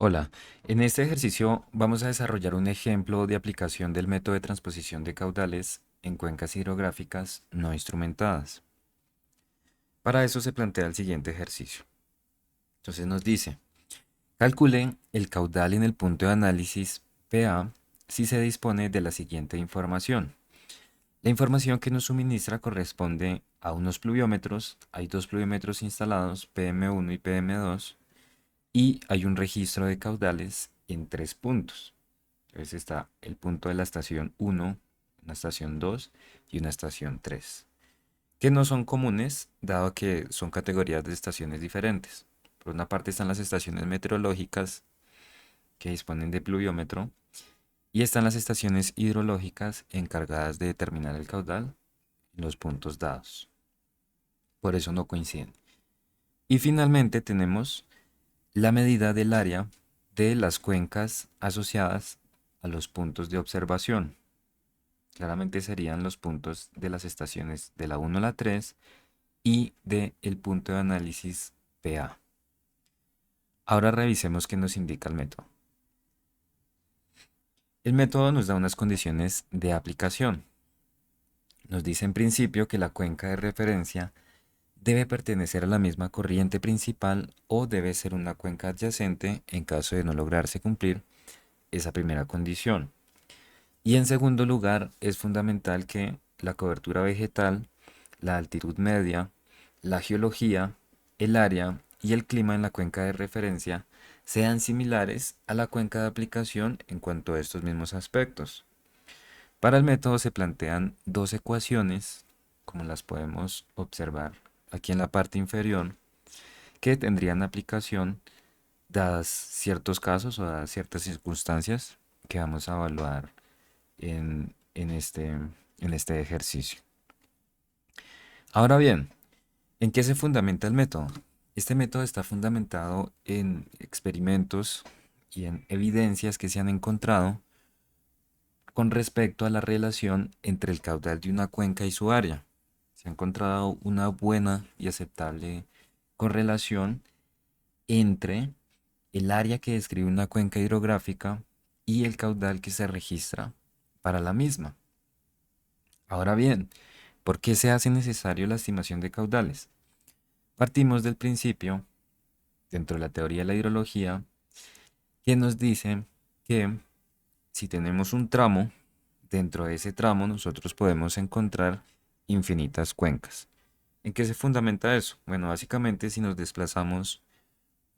Hola, en este ejercicio vamos a desarrollar un ejemplo de aplicación del método de transposición de caudales en cuencas hidrográficas no instrumentadas. Para eso se plantea el siguiente ejercicio. Entonces nos dice, calculen el caudal en el punto de análisis PA si se dispone de la siguiente información. La información que nos suministra corresponde a unos pluviómetros, hay dos pluviómetros instalados, PM1 y PM2, y hay un registro de caudales en tres puntos. Entonces está el punto de la estación 1, una estación 2 y una estación 3, que no son comunes dado que son categorías de estaciones diferentes. Por una parte están las estaciones meteorológicas que disponen de pluviómetro y están las estaciones hidrológicas encargadas de determinar el caudal en los puntos dados. Por eso no coinciden. Y finalmente tenemos la medida del área de las cuencas asociadas a los puntos de observación. Claramente serían los puntos de las estaciones de la 1 a la 3 y del punto de análisis PA. Ahora revisemos qué nos indica el método. El método nos da unas condiciones de aplicación. Nos dice en principio que la cuenca de referencia debe pertenecer a la misma corriente principal o debe ser una cuenca adyacente en caso de no lograrse cumplir esa primera condición. Y en segundo lugar, es fundamental que la cobertura vegetal, la altitud media, la geología, el área y el clima en la cuenca de referencia sean similares a la cuenca de aplicación en cuanto a estos mismos aspectos. Para el método se plantean dos ecuaciones, como las podemos observar aquí en la parte inferior, que tendrían aplicación dadas ciertos casos o dadas ciertas circunstancias que vamos a evaluar en este ejercicio. Ahora bien, ¿en qué se fundamenta el método? Este método está fundamentado en experimentos y en evidencias que se han encontrado con respecto a la relación entre el caudal de una cuenca y su área. Se ha encontrado una buena y aceptable correlación entre el área que describe una cuenca hidrográfica y el caudal que se registra para la misma. Ahora bien, ¿por qué se hace necesario la estimación de caudales? Partimos del principio, dentro de la teoría de la hidrología, que nos dice que si tenemos un tramo, dentro de ese tramo nosotros podemos encontrar infinitas cuencas. ¿En qué se fundamenta eso? Bueno, básicamente si nos desplazamos,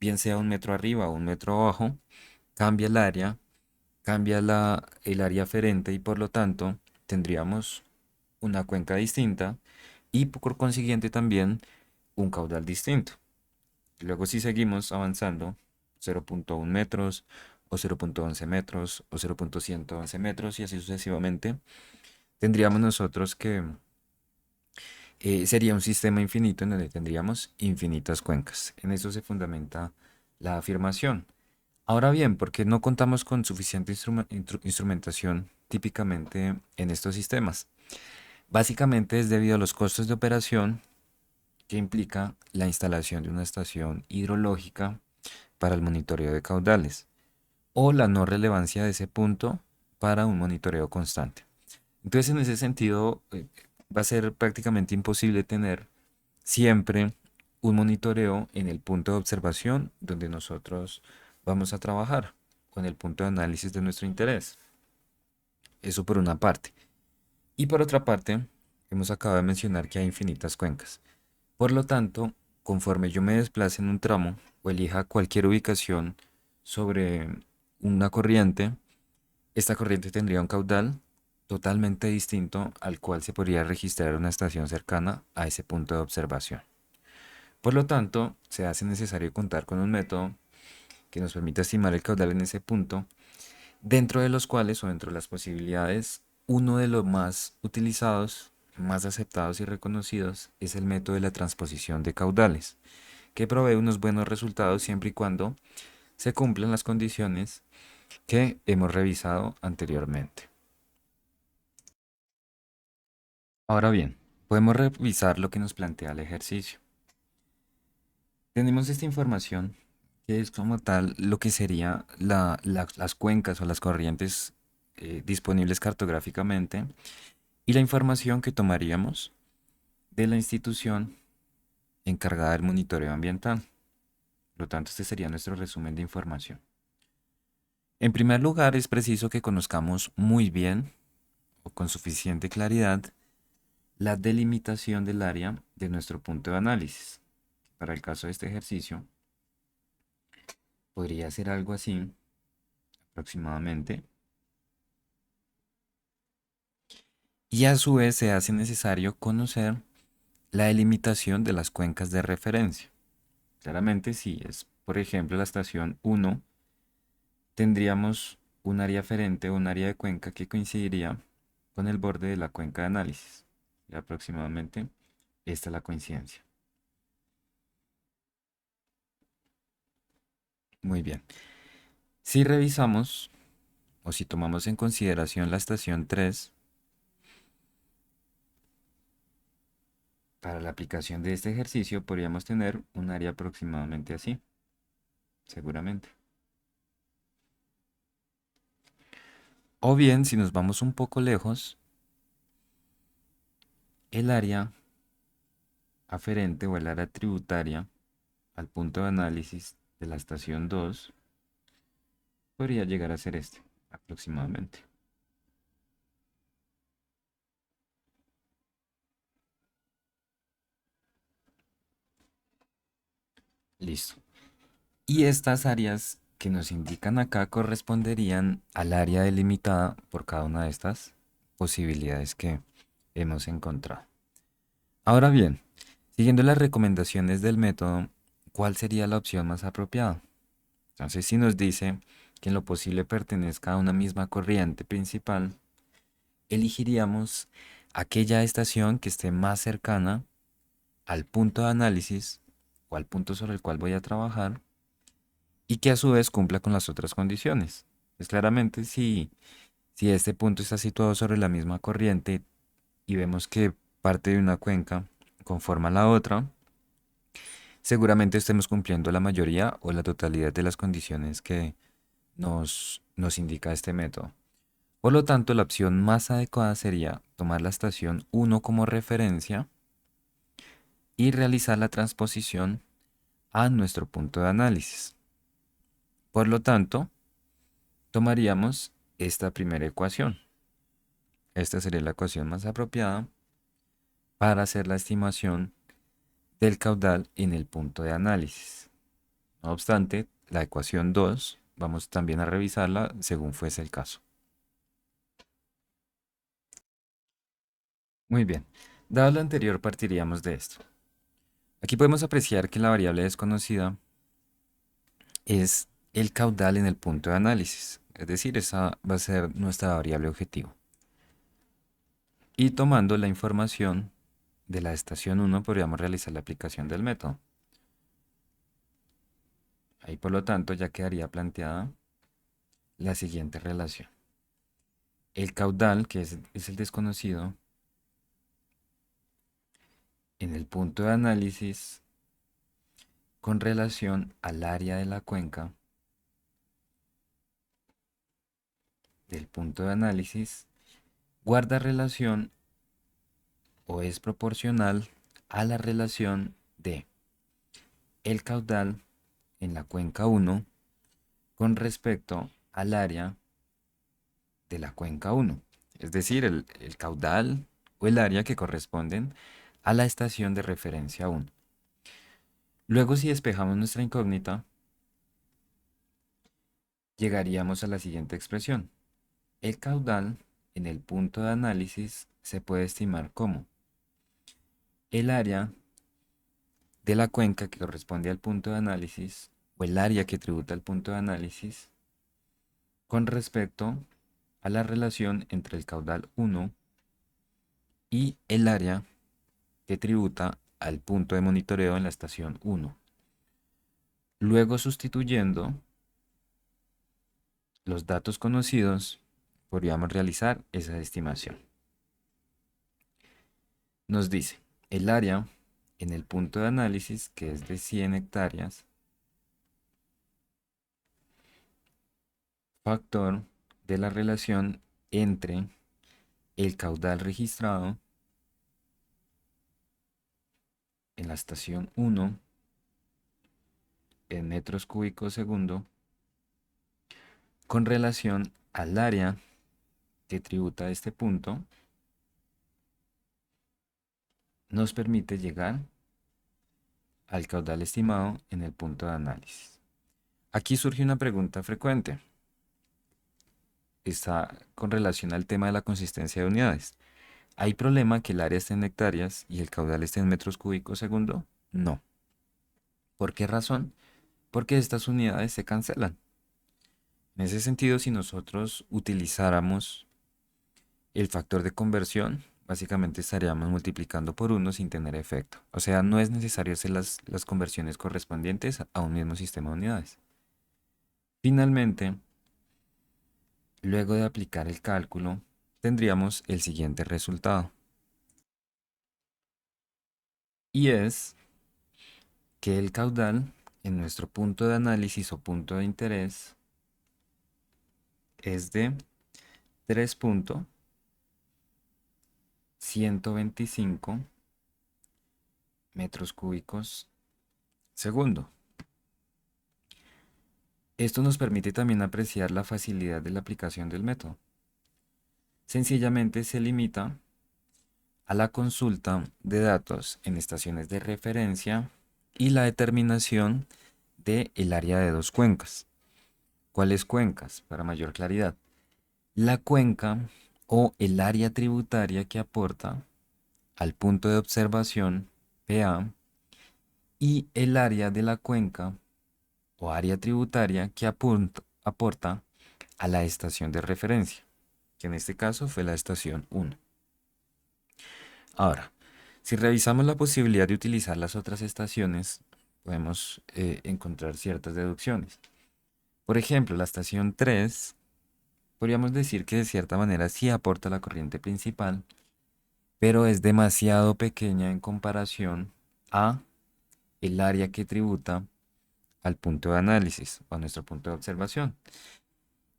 bien sea un metro arriba o un metro abajo, cambia el área, cambia el área aferente y por lo tanto tendríamos una cuenca distinta y por consiguiente también un caudal distinto. Luego si seguimos avanzando 0.1 metros o 0.11 metros o 0.111 metros y así sucesivamente, tendríamos nosotros que sería un sistema infinito en donde tendríamos infinitas cuencas. En eso se fundamenta la afirmación. Ahora bien, ¿por qué no contamos con suficiente instrumentación típicamente en estos sistemas? Básicamente es debido a los costos de operación que implica la instalación de una estación hidrológica para el monitoreo de caudales o la no relevancia de ese punto para un monitoreo constante. Entonces, en ese sentido, va a ser prácticamente imposible tener siempre un monitoreo en el punto de observación donde nosotros vamos a trabajar con el punto de análisis de nuestro interés. Eso por una parte. Y por otra parte, hemos acabado de mencionar que hay infinitas cuencas. Por lo tanto, conforme yo me desplace en un tramo o elija cualquier ubicación sobre una corriente, esta corriente tendría un caudal totalmente distinto al cual se podría registrar una estación cercana a ese punto de observación. Por lo tanto, se hace necesario contar con un método que nos permita estimar el caudal en ese punto, dentro de los cuales o dentro de las posibilidades, uno de los más utilizados, más aceptados y reconocidos es el método de la transposición de caudales, que provee unos buenos resultados siempre y cuando se cumplan las condiciones que hemos revisado anteriormente. Ahora bien, podemos revisar lo que nos plantea el ejercicio. Tenemos esta información que es como tal lo que sería las cuencas o las corrientes disponibles cartográficamente y la información que tomaríamos de la institución encargada del monitoreo ambiental. Por lo tanto, este sería nuestro resumen de información. En primer lugar, es preciso que conozcamos muy bien o con suficiente claridad la delimitación del área de nuestro punto de análisis. Para el caso de este ejercicio, podría ser algo así aproximadamente. Y a su vez se hace necesario conocer la delimitación de las cuencas de referencia. Claramente, si es, por ejemplo, la estación 1, tendríamos un área aferente o un área de cuenca que coincidiría con el borde de la cuenca de análisis. Y aproximadamente esta es la coincidencia. Muy bien. Si revisamos o si tomamos en consideración la estación 3, para la aplicación de este ejercicio podríamos tener un área aproximadamente así, seguramente. O bien, si nos vamos un poco lejos, el área aferente o el área tributaria al punto de análisis de la estación 2 podría llegar a ser este, aproximadamente. Listo. Y estas áreas que nos indican acá corresponderían al área delimitada por cada una de estas posibilidades que hemos encontrado. Ahora bien, siguiendo las recomendaciones del método, ¿cuál sería la opción más apropiada? Entonces, si nos dice que en lo posible pertenezca a una misma corriente principal, elegiríamos aquella estación que esté más cercana al punto de análisis o al punto sobre el cual voy a trabajar y que a su vez cumpla con las otras condiciones. Pues claramente si este punto está situado sobre la misma corriente y vemos que parte de una cuenca conforma la otra, seguramente estemos cumpliendo la mayoría o la totalidad de las condiciones que nos indica este método. Por lo tanto, la opción más adecuada sería tomar la estación 1 como referencia y realizar la transposición a nuestro punto de análisis. Por lo tanto, tomaríamos esta primera ecuación. Esta sería la ecuación más apropiada para hacer la estimación del caudal en el punto de análisis. No obstante, la ecuación 2 vamos también a revisarla según fuese el caso. Muy bien, dado lo anterior partiríamos de esto. Aquí podemos apreciar que la variable desconocida es el caudal en el punto de análisis, es decir, esa va a ser nuestra variable objetivo. Y tomando la información de la estación 1 podríamos realizar la aplicación del método. Ahí por lo tanto ya quedaría planteada la siguiente relación. El caudal, que es el desconocido, en el punto de análisis con relación al área de la cuenca del punto de análisis, guarda relación o es proporcional a la relación de el caudal en la cuenca 1 con respecto al área de la cuenca 1, es decir, el caudal o el área que corresponden a la estación de referencia 1. Luego, si despejamos nuestra incógnita, llegaríamos a la siguiente expresión. El caudal en el punto de análisis se puede estimar como el área de la cuenca que corresponde al punto de análisis o el área que tributa al punto de análisis con respecto a la relación entre el caudal 1 y el área que tributa al punto de monitoreo en la estación 1. Luego, sustituyendo los datos conocidos, podríamos realizar esa estimación. Nos dice el área en el punto de análisis, que es de 100 hectáreas, factor de la relación entre el caudal registrado en la estación 1 en metros cúbicos segundo con relación al área que tributa a este punto, nos permite llegar al caudal estimado en el punto de análisis. Aquí surge una pregunta frecuente. Está con relación al tema de la consistencia de unidades. ¿Hay problema que el área esté en hectáreas y el caudal esté en metros cúbicos segundo? No. ¿Por qué razón? Porque estas unidades se cancelan. En ese sentido, si nosotros utilizáramos el factor de conversión, básicamente estaríamos multiplicando por uno sin tener efecto. O sea, no es necesario hacer las conversiones correspondientes a un mismo sistema de unidades. Finalmente, luego de aplicar el cálculo, tendríamos el siguiente resultado. Y es que el caudal en nuestro punto de análisis o punto de interés es de 3.125 metros cúbicos segundo. Esto nos permite también apreciar la facilidad de la aplicación del método. Sencillamente se limita a la consulta de datos en estaciones de referencia y la determinación del área de dos cuencas. ¿Cuáles cuencas? Para mayor claridad. La cuenca o el área tributaria que aporta al punto de observación PA y el área de la cuenca o área tributaria que aporta a la estación de referencia, que en este caso fue la estación 1. Ahora, si revisamos la posibilidad de utilizar las otras estaciones, podemos encontrar ciertas deducciones. Por ejemplo, la estación 3, podríamos decir que de cierta manera sí aporta la corriente principal, pero es demasiado pequeña en comparación a el área que tributa al punto de análisis o a nuestro punto de observación.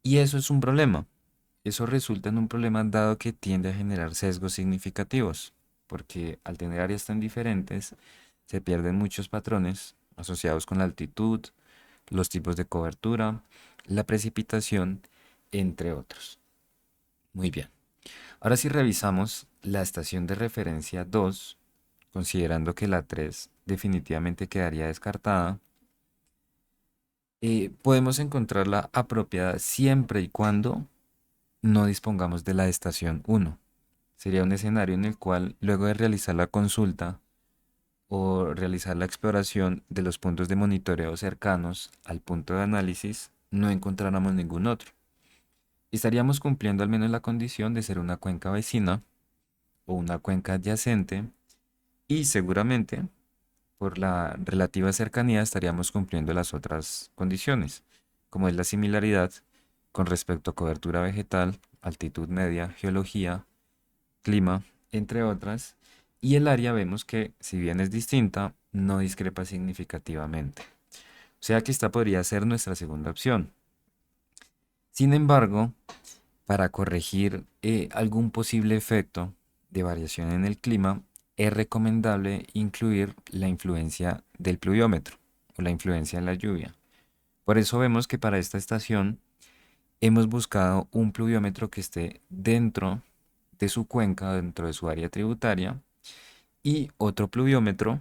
Y eso es un problema. Eso resulta en un problema dado que tiende a generar sesgos significativos, porque al tener áreas tan diferentes, se pierden muchos patrones asociados con la altitud, los tipos de cobertura, la precipitación, entre otros. Muy bien. Ahora si revisamos la estación de referencia 2, considerando que la 3 definitivamente quedaría descartada, podemos encontrarla apropiada siempre y cuando no dispongamos de la estación 1. Sería un escenario en el cual, luego de realizar la consulta o realizar la exploración de los puntos de monitoreo cercanos al punto de análisis, no encontráramos ningún otro. Estaríamos cumpliendo al menos la condición de ser una cuenca vecina o una cuenca adyacente y seguramente por la relativa cercanía estaríamos cumpliendo las otras condiciones, como es la similaridad con respecto a cobertura vegetal, altitud media, geología, clima, entre otras, y el área vemos que, si bien es distinta, no discrepa significativamente. O sea que esta podría ser nuestra segunda opción. Sin embargo, para corregir algún posible efecto de variación en el clima, es recomendable incluir la influencia del pluviómetro o la influencia de la lluvia. Por eso vemos que para esta estación hemos buscado un pluviómetro que esté dentro de su cuenca, dentro de su área tributaria, y otro pluviómetro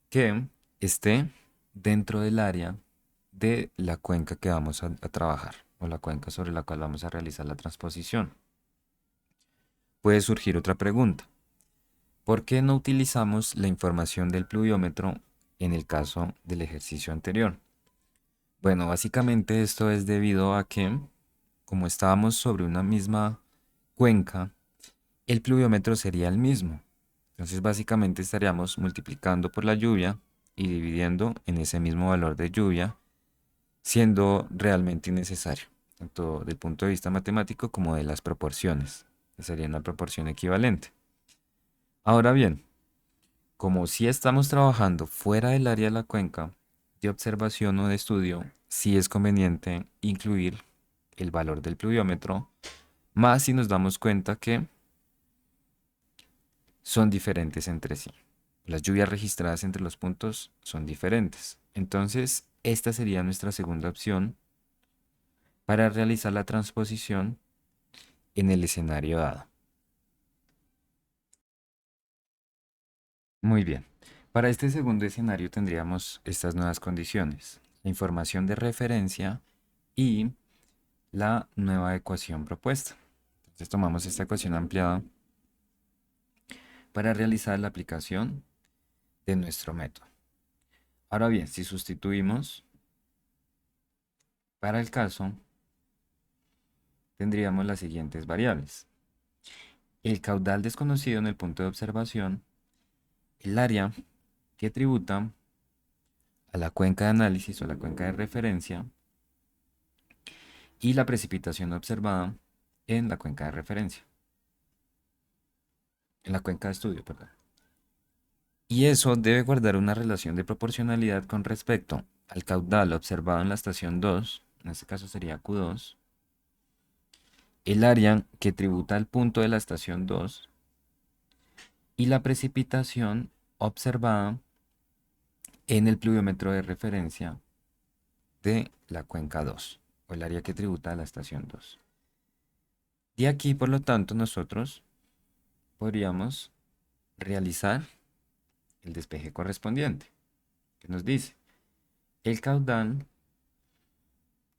que esté dentro del área de la cuenca que vamos a trabajar o la cuenca sobre la cual vamos a realizar la transposición. Puede surgir otra pregunta. ¿Por qué no utilizamos la información del pluviómetro en el caso del ejercicio anterior? Bueno, básicamente esto es debido a que, como estábamos sobre una misma cuenca, el pluviómetro sería el mismo. Entonces básicamente estaríamos multiplicando por la lluvia y dividiendo en ese mismo valor de lluvia, siendo realmente innecesario, tanto del punto de vista matemático como de las proporciones, que sería una proporción equivalente. Ahora bien, como si estamos trabajando fuera del área de la cuenca de observación o de estudio, sí es conveniente incluir el valor del pluviómetro, más si nos damos cuenta que son diferentes entre sí. Las lluvias registradas entre los puntos son diferentes. Entonces, esta sería nuestra segunda opción para realizar la transposición en el escenario dado. Muy bien. Para este segundo escenario tendríamos estas nuevas condiciones: la información de referencia y la nueva ecuación propuesta. Entonces tomamos esta ecuación ampliada para realizar la aplicación de nuestro método. Ahora bien, si sustituimos para el caso, tendríamos las siguientes variables: el caudal desconocido en el punto de observación, el área que tributa a la cuenca de análisis o la cuenca de referencia y la precipitación observada en la cuenca de referencia, en la cuenca de estudio, perdón. Y eso debe guardar una relación de proporcionalidad con respecto al caudal observado en la estación 2, en este caso sería Q2, el área que tributa al punto de la estación 2 y la precipitación observada en el pluviómetro de referencia de la cuenca 2 o el área que tributa a la estación 2. Y aquí, por lo tanto, nosotros podríamos realizar el despeje correspondiente, que nos dice: el caudal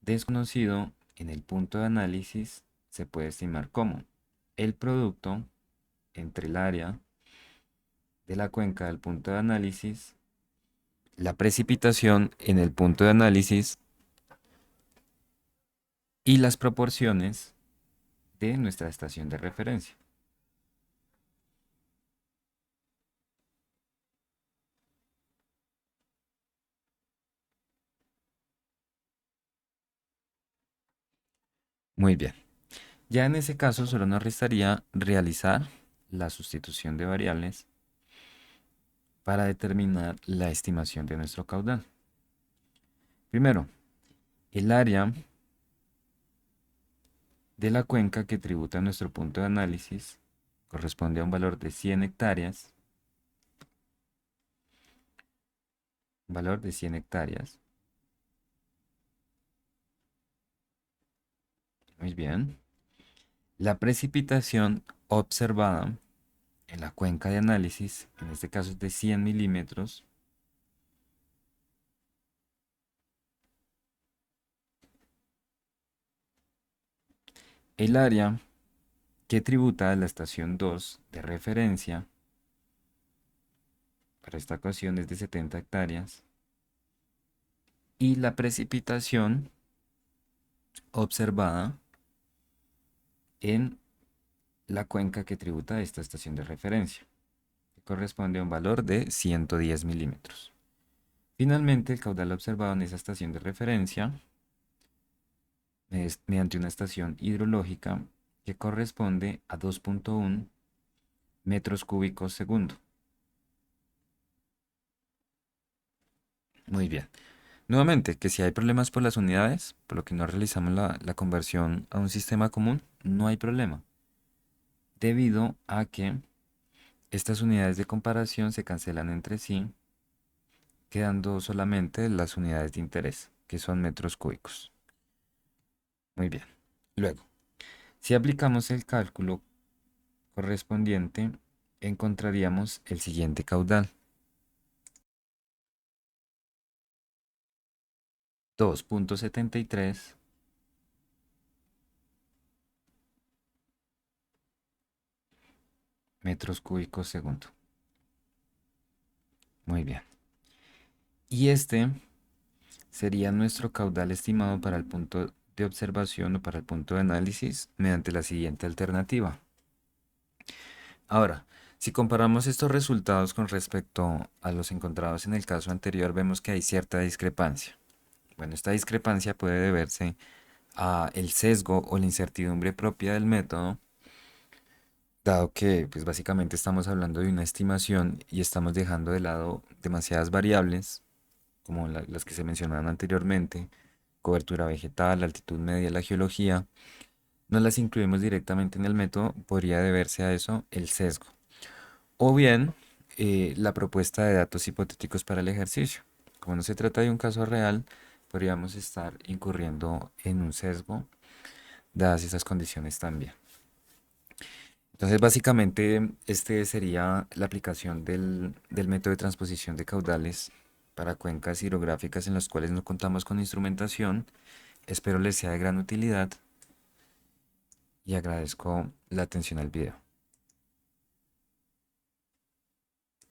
desconocido en el punto de análisis se puede estimar como el producto entre el área de la cuenca del punto de análisis, la precipitación en el punto de análisis y las proporciones de nuestra estación de referencia. Muy bien. Ya en ese caso solo nos restaría realizar la sustitución de variables para determinar la estimación de nuestro caudal. Primero, el área de la cuenca que tributa a nuestro punto de análisis corresponde a un valor de 100 hectáreas. Valor de 100 hectáreas. Muy bien. La precipitación observada en la cuenca de análisis, en este caso es de 100 milímetros. El área que tributa a la estación 2 de referencia, para esta ocasión es de 70 hectáreas. Y la precipitación observada en la cuenca que tributa a esta estación de referencia, que corresponde a un valor de 110 milímetros. Finalmente, el caudal observado en esa estación de referencia es mediante una estación hidrológica que corresponde a 2.1 metros cúbicos segundo. Muy bien. Nuevamente, que si hay problemas por las unidades, por lo que no realizamos la conversión a un sistema común, no hay problema, debido a que estas unidades de comparación se cancelan entre sí, quedando solamente las unidades de interés, que son metros cúbicos. Muy bien. Luego, si aplicamos el cálculo correspondiente, encontraríamos el siguiente caudal: 2.73 metros cúbicos segundo. Muy bien. Y este sería nuestro caudal estimado para el punto de observación o para el punto de análisis mediante la siguiente alternativa. Ahora, si comparamos estos resultados con respecto a los encontrados en el caso anterior, vemos que hay cierta discrepancia. Bueno, esta discrepancia puede deberse a el sesgo o la incertidumbre propia del método, dado que pues básicamente estamos hablando de una estimación y estamos dejando de lado demasiadas variables, como las que se mencionaban anteriormente, cobertura vegetal, altitud media, la geología, no las incluimos directamente en el método, podría deberse a eso el sesgo. O bien la propuesta de datos hipotéticos para el ejercicio. Como no se trata de un caso real, podríamos estar incurriendo en un sesgo dadas esas condiciones también. Entonces, básicamente, este sería la aplicación del método de transposición de caudales para cuencas hidrográficas en las cuales no contamos con instrumentación. Espero les sea de gran utilidad y agradezco la atención al video.